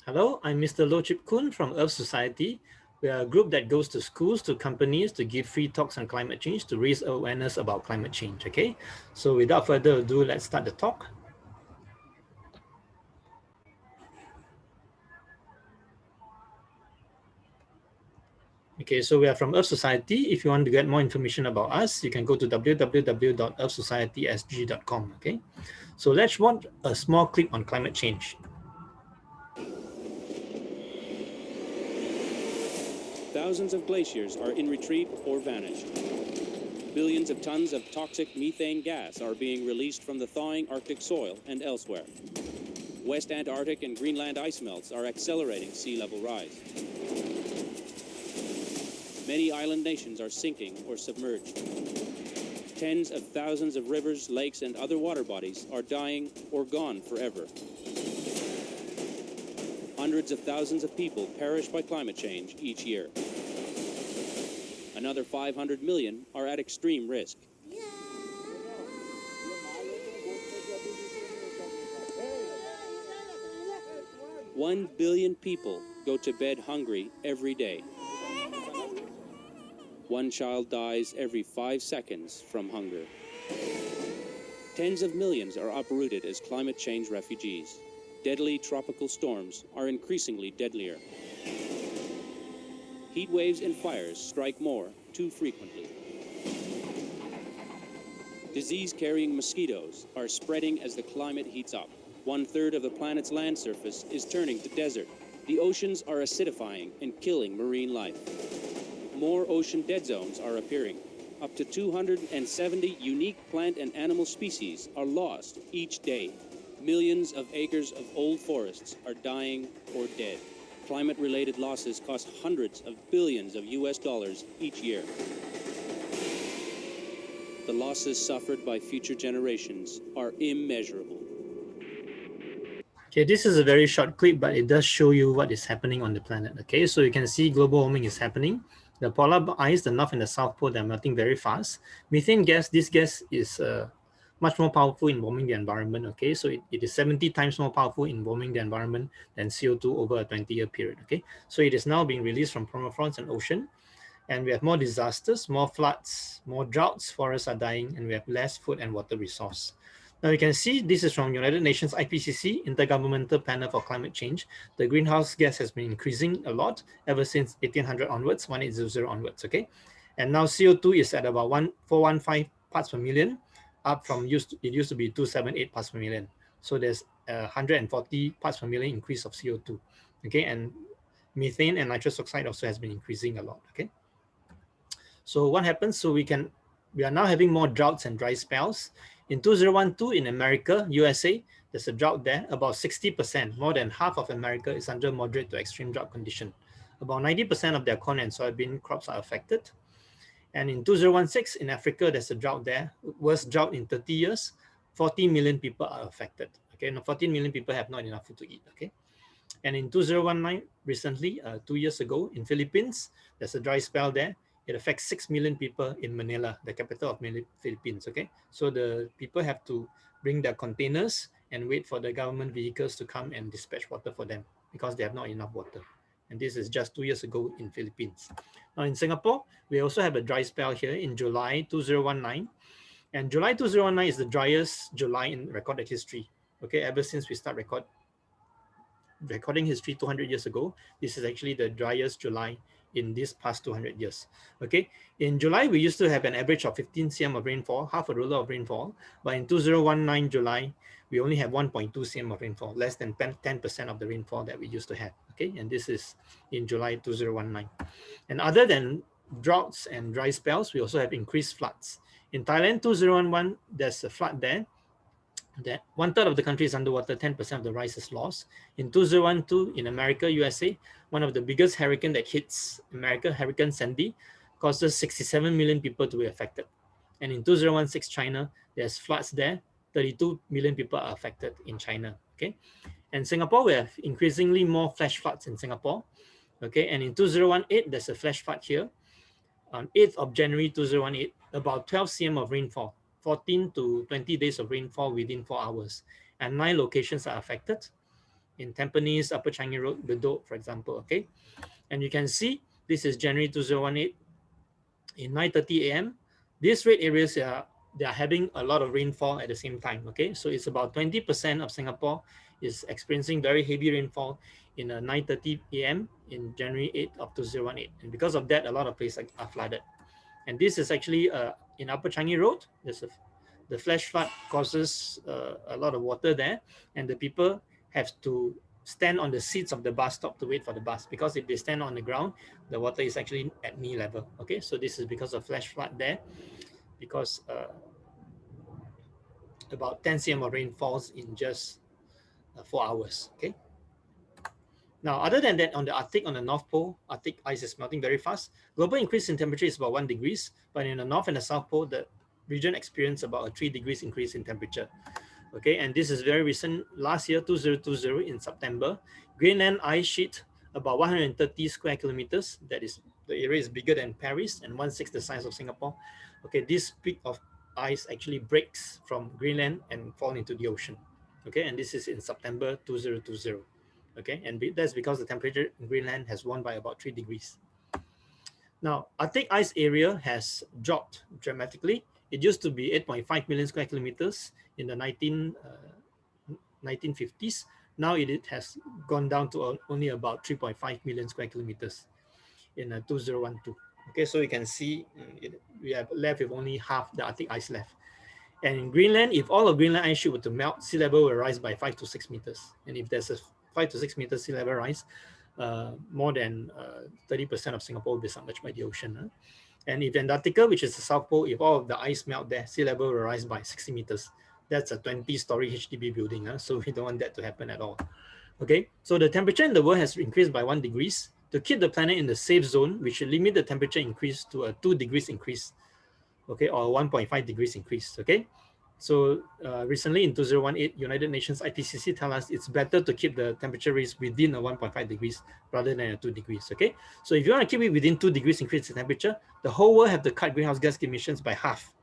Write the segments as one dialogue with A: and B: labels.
A: Hello, I'm Mr. Lo Chip Kun from Earth Society. We are a group that goes to schools, to companies to give free talks on climate change, to raise awareness about climate change, okay? So without further ado, let's start the talk. Okay, so we are from Earth Society. If you want to get more information about us, you can go to www.earthsocietysg.com, okay? So let's watch a small clip on climate change.
B: Thousands of glaciers are in retreat or vanished. Billions of tons of toxic methane gas are being released from the thawing Arctic soil and elsewhere. West Antarctic and Greenland ice melts are accelerating sea level rise. Many island nations are sinking or submerged. Tens of thousands of rivers, lakes, and other water bodies are dying or gone forever. Hundreds of thousands of people perish by climate change each year. Another 500 million are at extreme risk. 1 billion people go to bed hungry every day. One child dies every 5 seconds from hunger. Tens of millions are uprooted as climate change refugees. Deadly tropical storms are increasingly deadlier. Heat waves and fires strike more too frequently. Disease-carrying mosquitoes are spreading as the climate heats up. 1/3 of the planet's land surface is turning to desert. The oceans are acidifying and killing marine life. More ocean dead zones are appearing. Up to 270 unique plant and animal species are lost each day. Millions of acres of old forests are dying or dead. Climate-related losses cost hundreds of billions of US dollars each year. The losses suffered by future generations are immeasurable.
A: Okay, this is a very short clip, but it does show you what is happening on the planet. Okay, so you can see global warming is happening. The polar ice, the North and the South Pole, they're melting very fast. Methane gas, this gas is much more powerful in warming the environment. Okay, so it is 70 times more powerful in warming the environment than CO2 over a 20-year period. Okay, so it is now being released from permafrost and ocean. And we have more disasters, more floods, more droughts, forests are dying, and we have less food and water resource. Now you can see this is from United Nations IPCC, Intergovernmental Panel for Climate Change. The greenhouse gas has been increasing a lot ever since 1800 onwards, 1800 onwards, okay? And now CO2 is at about 415 parts per million, up from it used to be 278 parts per million. So there's 140 parts per million increase of CO2, okay? And methane and nitrous oxide also has been increasing a lot, okay? So what happens? So we are now having more droughts and dry spells. In 2012 in America, USA, there's a drought there. About 60%, more than half of America is under moderate to extreme drought condition. About 90% of their corn and soybean crops are affected. And in 2016 in Africa, there's a drought there, worst drought in 30 years. 40 million people are affected. Okay, now 14 million people have not enough food to eat. Okay. And in 2019, recently, 2 years ago in Philippines, there's a dry spell there. It affects 6 million people in Manila, the capital of Philippines, okay? So the people have to bring their containers and wait for the government vehicles to come and dispatch water for them because they have not enough water. And this is just 2 years ago in Philippines. Now in Singapore, we also have a dry spell here in July 2019. And July 2019 is the driest July in recorded history, okay? Ever since we start recording history 200 years ago, this is actually the driest July in this past 200 years. Okay, in July, we used to have an average of 15 cm of rainfall, half a ruler of rainfall. But in 2019 July, we only have 1.2 cm of rainfall, less than 10% of the rainfall that we used to have. Okay, and this is in July 2019. And other than droughts and dry spells, we also have increased floods. In Thailand, 2011, there's a flood there. That 1/3 of the country is underwater, 10% of the rice is lost. In 2012 in America, USA, one of the biggest hurricane that hits America, Hurricane Sandy, causes 67 million people to be affected. And in 2016 China, there's floods there, 32 million people are affected in China, okay? And Singapore, we have increasingly more flash floods in Singapore, okay? And in 2018, there's a flash flood here. On 8th of January 2018, about 12 cm of rainfall, 14 to 20 days of rainfall within 4 hours, and 9 locations are affected. in Tampines, Upper Changi Road, Bedok, for example, okay? And you can see this is January 2018 in 9:30 a.m. These red areas they are having a lot of rainfall at the same time, okay? So it's about 20% of Singapore is experiencing very heavy rainfall in 9:30 a.m. in January 8th of 2018. And because of that, a lot of places are flooded. And this is actually in Upper Changi Road. The flash flood causes a lot of water there, and the people have to stand on the seats of the bus stop to wait for the bus, because if they stand on the ground, the water is actually at knee level. Okay, so this is because of flash flood there, because about 10 cm of rain falls in just 4 hours. Okay. Now, other than that, on the Arctic, on the North Pole, Arctic ice is melting very fast. Global increase in temperature is about 1 degrees, but in the North and the South Pole, the region experienced about a 3 degrees increase in temperature. Okay, and this is very recent. Last year, 2020, in September, Greenland ice sheet about 130 square kilometers. That is, the area is bigger than Paris and 1/6 the size of Singapore. Okay, this peak of ice actually breaks from Greenland and fall into the ocean. Okay, and this is in September 2020. Okay, and that's because the temperature in Greenland has warmed by about 3 degrees. Now, Arctic ice area has dropped dramatically. It used to be 8.5 million square kilometers in the 1950s. Now it has gone down to only about 3.5 million square kilometers in 2012. Okay, so you can see we have left with only half the Arctic ice left. And in Greenland, if all of Greenland ice sheet were to melt, sea level will rise by 5 to 6 meters. And if there's a 5 to 6 meters sea level rise, more than 30% of Singapore will be submerged by the ocean. Huh? And if Antarctica, which is the South Pole, if all of the ice melt there, sea level will rise by 60 meters. That's a 20-story HDB building, huh? So we don't want that to happen at all. Okay, so the temperature in the world has increased by 1 degrees. To keep the planet in the safe zone, we should limit the temperature increase to a 2 degrees increase, okay, or 1.5 degrees increase, okay? So recently in 2018, United Nations IPCC tell us it's better to keep the temperature rise within a 1.5 degrees rather than a 2 degrees, okay? So if you want to keep it within 2 degrees increase in temperature, the whole world have to cut greenhouse gas emissions by half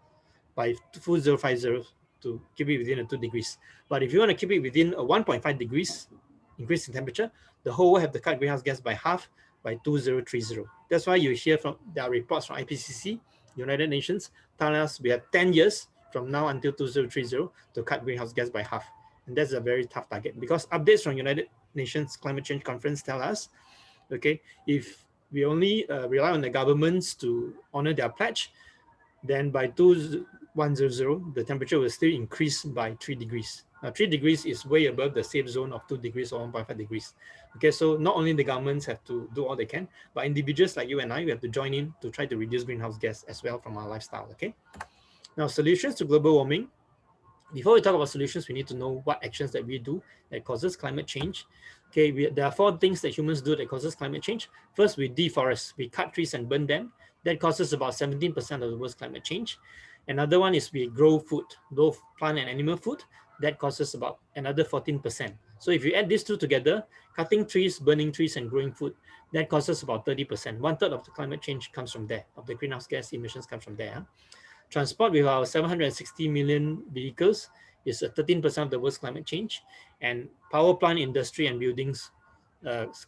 A: by 2050 to keep it within a 2 degrees. But if you want to keep it within a 1.5 degrees increase in temperature, the whole world have to cut greenhouse gas by half by 2030. That's why you hear from there are reports from IPCC, United Nations, telling us we have 10 years from now until 2030 to cut greenhouse gas by half. And that's a very tough target, because updates from United Nations Climate Change Conference tell us, okay, if we only rely on the governments to honor their pledge, then by 2100, the temperature will still increase by 3 degrees. Now, 3 degrees is way above the safe zone of 2 degrees or 1.5 degrees. Okay, so not only the governments have to do all they can, but individuals like you and I, we have to join in to try to reduce greenhouse gas as well from our lifestyle, okay? Now, solutions to global warming. Before we talk about solutions, we need to know what actions that we do that causes climate change. Okay, there are 4 things that humans do that causes climate change. First, we deforest, we cut trees and burn them. That causes about 17% of the world's climate change. Another one is we grow food, both plant and animal food. That causes about another 14%. So if you add these two together, cutting trees, burning trees, and growing food, that causes about 30%. 1/3 of the climate change comes from there, of the greenhouse gas emissions comes from there. Huh? Transport with our 760 million vehicles is 13% of the world's climate change, and power plant, industry, and buildings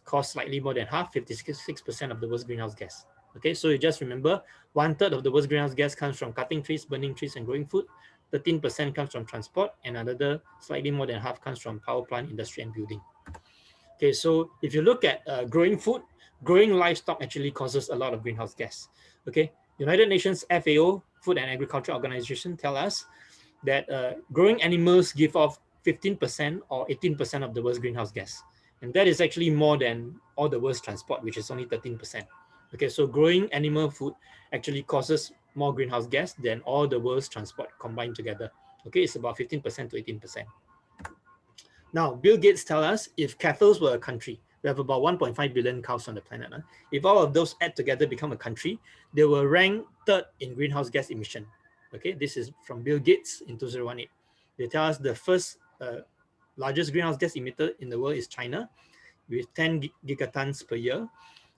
A: cost slightly more than half, 56% of the world's greenhouse gas. Okay, so you just remember 1/3 of the world's greenhouse gas comes from cutting trees, burning trees, and growing food. 13% comes from transport, and another slightly more than half comes from power plant, industry, and building. Okay, so if you look at growing food, growing livestock actually causes a lot of greenhouse gas. Okay, United Nations FAO, Food and Agriculture Organization, tell us that growing animals give off 15% or 18% of the world's greenhouse gas. And that is actually more than all the world's transport, which is only 13%. Okay, so growing animal food actually causes more greenhouse gas than all the world's transport combined together. Okay, it's about 15% to 18%. Now, Bill Gates tell us if cattle were a country, we have about 1.5 billion cows on the planet. Huh? If all of those add together become a country, they will rank 3rd in greenhouse gas emission. Okay, this is from Bill Gates in 2018. They tell us the first largest greenhouse gas emitter in the world is China with 10 gigatons per year,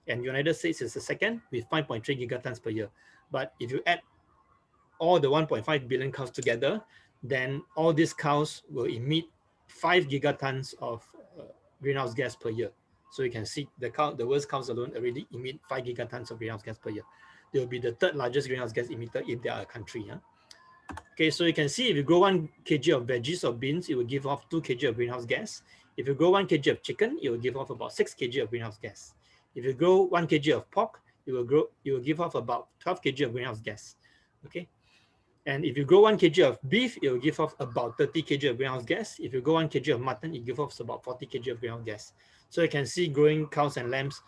A: and United States is the second with 5.3 gigatons per year. But if you add all the 1.5 billion cows together, then all these cows will emit 5 gigatons of greenhouse gas per year. So you can see the world's cows alone already emit 5 gigatons of greenhouse gas per year. They will be the third largest greenhouse gas emitter if they are a country. Okay, so you can see if you grow 1 kg of veggies or beans, it will give off 2 kg of greenhouse gas. If you grow 1 kg of chicken, it will give off about 6 kg of greenhouse gas. If you grow 1 kg of pork, it will give off about 12 kg of greenhouse gas. Okay, and if you grow 1 kg of beef, it will give off about 30 kg of greenhouse gas. If you grow 1 kg of mutton, it gives off about 40 kg of greenhouse gas. So you can see growing cows and lambs,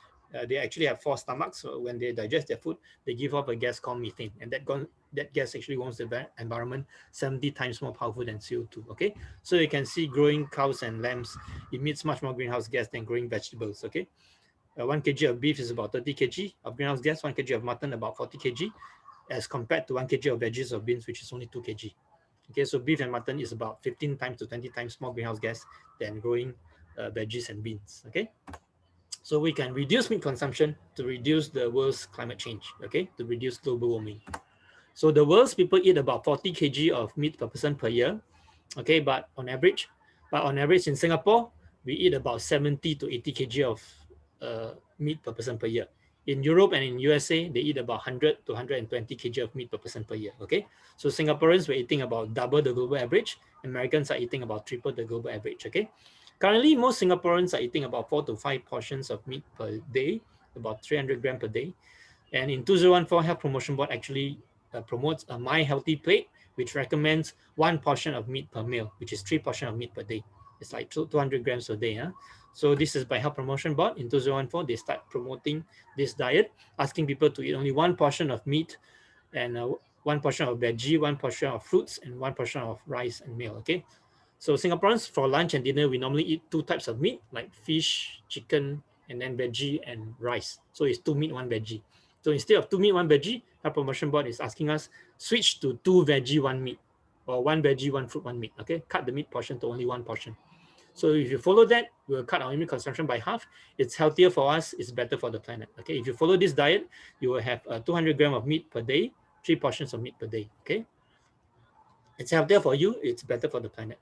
A: they actually have 4 stomachs. So when they digest their food, they give off a gas called methane. And that gas actually warms the environment 70 times more powerful than CO2. Okay, so you can see growing cows and lambs emits much more greenhouse gas than growing vegetables. Okay, 1 kg of beef is about 30 kg of greenhouse gas, 1 kg of mutton about 40 kg, as compared to 1 kg of veggies or beans, which is only 2 kg. Okay, so beef and mutton is about 15 times to 20 times more greenhouse gas than growing veggies and beans. Okay, so we can reduce meat consumption to reduce the world's climate change. Okay, to reduce global warming. So the world's people eat about 40 kg of meat per person per year. Okay, but on average in Singapore, we eat about 70 to 80 kg of meat per person per year. In Europe and in USA, they eat about 100 to 120 kg of meat per person per year. Okay, so Singaporeans were eating about double the global average. Americans are eating about triple the global average. Okay, currently most Singaporeans are eating about 4 to 5 portions of meat per day, about 300 grams per day. And in 2014, Health Promotion Board actually promotes a My Healthy Plate, which recommends 1 portion of meat per meal, which is 3 portions of meat per day. It's like 200 grams a day. So this is by Health Promotion Board. In 2014, they start promoting this diet, asking people to eat only 1 portion of meat and 1 portion of veggie, 1 portion of fruits, and 1 portion of rice and meal. Okay, so Singaporeans for lunch and dinner, we normally eat 2 types of meat, like fish, chicken, and then veggie and rice. So it's 2 meat, 1 veggie. So instead of 2 meat, 1 veggie, Health Promotion Board is asking us switch to 2 veggie, 1 meat, or 1 veggie, 1 fruit, 1 meat. Okay, cut the meat portion to only 1 portion. So if you follow that, we'll cut our meat consumption by half. It's healthier for us. It's better for the planet. Okay, if you follow this diet, you will have 200 grams of meat per day, 3 portions of meat per day. Okay, it's healthier for you. It's better for the planet.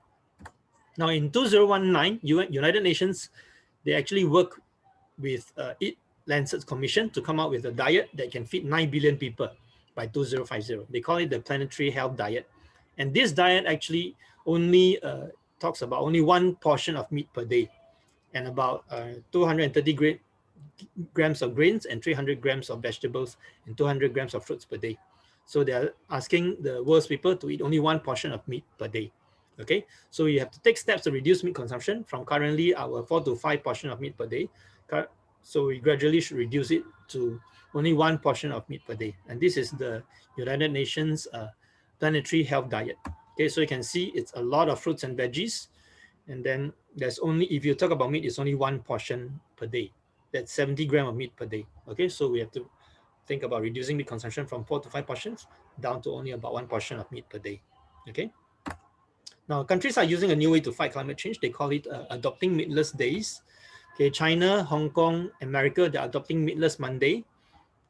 A: Now in 2019, United Nations, they actually work with Eat Lancet's Commission to come out with a diet that can feed 9 billion people by 2050. They call it the Planetary Health Diet. And this diet actually only talks about only 1 portion of meat per day and about 230 grams of grains and 300 grams of vegetables and 200 grams of fruits per day. So they're asking the world's people to eat only 1 portion of meat per day. Okay, so you have to take steps to reduce meat consumption from currently our 4 to 5 portion of meat per day. So we gradually should reduce it to only 1 portion of meat per day. And this is the United Nations Planetary Health Diet. Okay, so you can see it's a lot of fruits and veggies. And then there's only, if you talk about meat, it's only 1 portion per day. That's 70 grams of meat per day. Okay, so we have to think about reducing meat consumption from 4 to 5 portions down to only about 1 portion of meat per day. Okay. Now, countries are using a new way to fight climate change. They call it adopting meatless days. Okay, China, Hong Kong, America, they're adopting meatless Monday,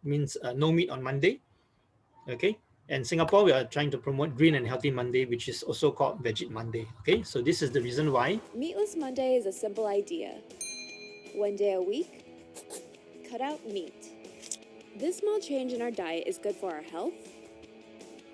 A: means no meat on Monday. Okay, and Singapore, we are trying to promote Green and Healthy Monday, which is also called Veggie Monday. Okay, so this is the reason why.
C: Meatless Monday is a simple idea. 1 day a week, cut out meat. This small change in our diet is good for our health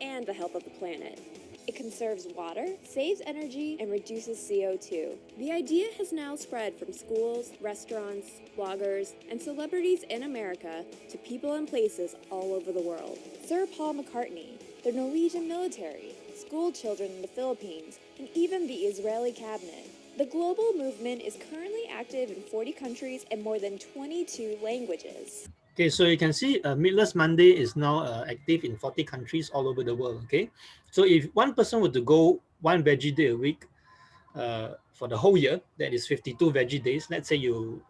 C: and the health of the planet. It conserves water, saves energy, and reduces CO2. The idea has now spread from schools, restaurants, bloggers, and celebrities in America to people and places all over the world. Sir Paul McCartney, the Norwegian military, school children in the Philippines, and even the Israeli cabinet. The global movement is currently active in 40 countries and more than 22 languages.
A: Okay, so you can see Meatless Monday is now active in 40 countries all over the world. Okay, so if one person were to go 1 veggie day a week for the whole year, that is 52 veggie days. Let's say you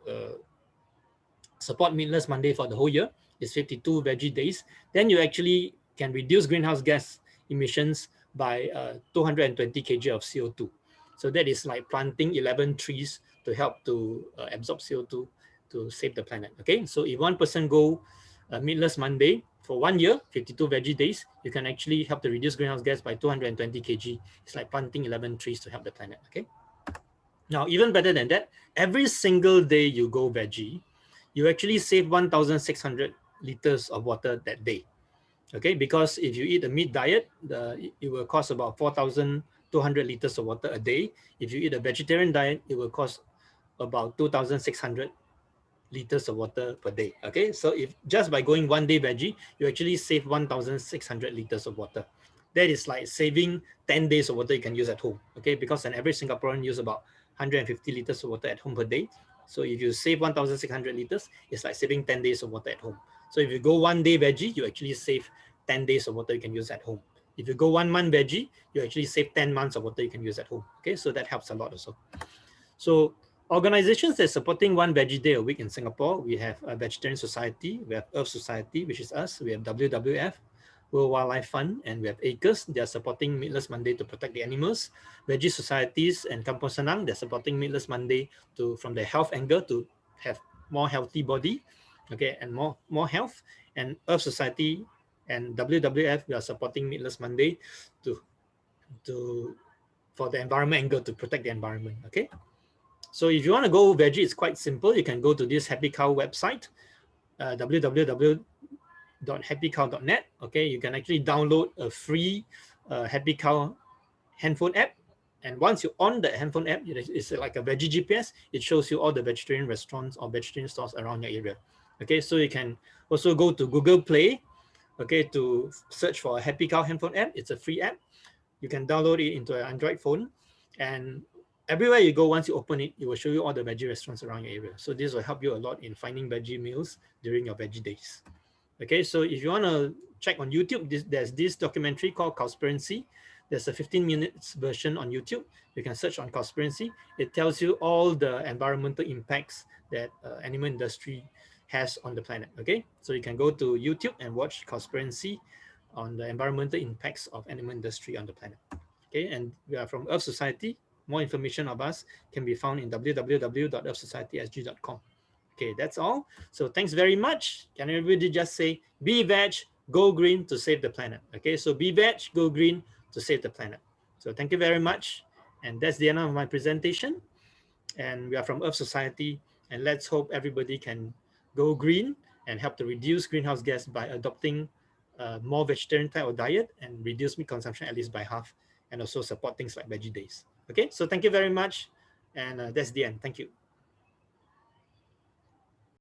A: support Meatless Monday for the whole year, it's 52 veggie days. Then you actually can reduce greenhouse gas emissions by 220 kg of CO2. So that is like planting 11 trees to help to absorb CO2 to save the planet. Okay, so if one person go Meatless Monday for 1 year, 52 veggie days, you can actually help to reduce greenhouse gas by 220 kg. It's like planting 11 trees to help the planet. Okay. Now, even better than that, every single day you go veggie, you actually save 1,600 liters of water that day. Okay, because if you eat a meat diet, it will cost about 4,200 liters of water a day. If you eat a vegetarian diet, it will cost about 2,600 liters of water per day. Okay, so if just by going one day veggie, you actually save 1,600 liters of water. That is like saving 10 days of water you can use at home. Okay, because an average Singaporean use about 150 liters of water at home per day. So if you save 1,600 liters, it's like saving 10 days of water at home. So if you go one day veggie, you actually save 10 days of water you can use at home. If you go 1 month veggie, you actually save 10 months of water you can use at home. Okay, so that helps a lot also. So organizations that are supporting one veggie day a week in Singapore, we have a Vegetarian Society, we have Earth Society, which is us, we have WWF, World Wildlife Fund, and we have ACRES. They are supporting Meatless Monday to protect the animals. Veggie Societies and Kampung Senang, they're supporting Meatless Monday from the health angle to have more healthy body, okay, and more health. And Earth Society and WWF, we are supporting Meatless Monday to for the environment angle to protect the environment, okay. So if you want to go veggie, it's quite simple. You can go to this Happy Cow website, www.happycow.net. Okay, you can actually download a free Happy Cow handphone app. And once you're on the handphone app, it's like a veggie GPS. It shows you all the vegetarian restaurants or vegetarian stores around your area. Okay, so you can also go to Google Play, okay, to search for a Happy Cow handphone app. It's a free app. You can download it into an Android phone, and everywhere you go, once you open it, it will show you all the veggie restaurants around your area. So this will help you a lot in finding veggie meals during your veggie days. Okay, so if you want to check on YouTube, there's this documentary called Cowspiracy. There's a 15 minutes version on YouTube. You can search on Cowspiracy. It tells you all the environmental impacts that animal industry has on the planet. Okay, so you can go to YouTube and watch Cowspiracy on the environmental impacts of animal industry on the planet. Okay, and we are from Earth Society. More information of us can be found in www.earthsocietysg.com. Okay, that's all. So thanks very much. Can everybody just say, be veg, go green to save the planet? Okay, so be veg, go green to save the planet. So thank you very much. And that's the end of my presentation. And we are from Earth Society. And let's hope everybody can go green and help to reduce greenhouse gas by adopting more vegetarian type of diet and reduce meat consumption at least by half, and also support things like veggie days. Okay, so thank you very much. And that's the end. Thank you.